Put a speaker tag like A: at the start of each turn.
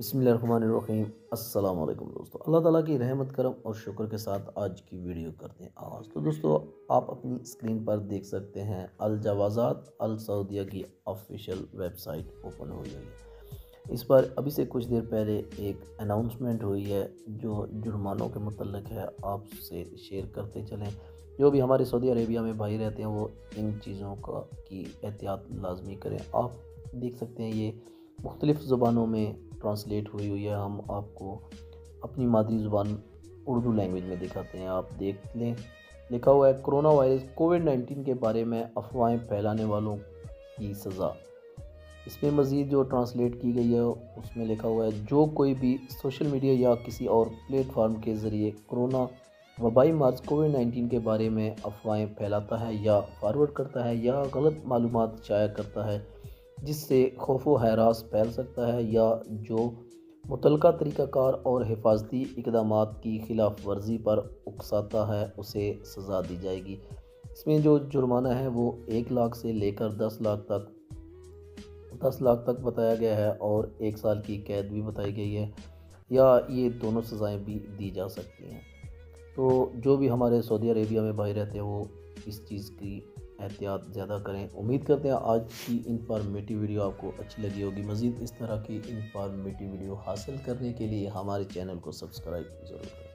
A: بسم اللہ الرحمن الرحیم۔ السلام علیکم دوستو، اللہ تعالیٰ کی رحمت کرم اور شکر کے ساتھ آج کی ویڈیو کرتے ہیں آغاز۔ تو دوستو آپ اپنی اسکرین پر دیکھ سکتے ہیں الجوازات السعودیہ کی آفیشیل ویب سائٹ اوپن ہوئی ہے۔ اس پر ابھی سے کچھ دیر پہلے ایک اناؤنسمنٹ ہوئی ہے جو جرمانوں کے متعلق ہے، آپ سے شیئر کرتے چلیں۔ جو بھی ہمارے سعودی عربیہ میں بھائی رہتے ہیں وہ ان چیزوں کی احتیاط لازمی کریں۔ آپ دیکھ سکتے ہیں یہ مختلف زبانوں میں ٹرانسلیٹ ہوئی ہے، ہم آپ کو اپنی مادری زبان اردو لینگویج میں دکھاتے ہیں، آپ دیکھ لیں۔ لکھا ہوا ہے کرونا وائرس کووڈ-19 کے بارے میں افواہیں پھیلانے والوں کی سزا۔ اس میں مزید جو ٹرانسلیٹ کی گئی ہے اس میں لکھا ہوا ہے جو کوئی بھی سوشل میڈیا یا کسی اور پلیٹ فارم کے ذریعے کرونا وبائی مرض کووڈ-19 کے بارے میں افواہیں پھیلاتا ہے یا فارورڈ کرتا ہے یا غلط معلومات شائع کرتا ہے جس سے خوف و ہراس پھیل سکتا ہے یا جو متعلقہ طریقہ کار اور حفاظتی اقدامات کی خلاف ورزی پر اکساتا ہے اسے سزا دی جائے گی۔ اس میں جو جرمانہ ہے وہ 1 لاکھ سے لے کر 10 لاکھ تک بتایا گیا ہے اور 1 سال کی قید بھی بتائی گئی ہے، یا یہ دونوں سزائیں بھی دی جا سکتی ہیں۔ تو جو بھی ہمارے سعودی عربیہ میں بھائی رہتے ہیں وہ اس چیز کی احتیاط زیادہ کریں۔ امید کرتے ہیں آج کی انفارمیٹیو ویڈیو آپ کو اچھی لگی ہوگی۔ مزید اس طرح کی انفارمیٹیو ویڈیو حاصل کرنے کے لیے ہمارے چینل کو سبسکرائب ضرور کریں۔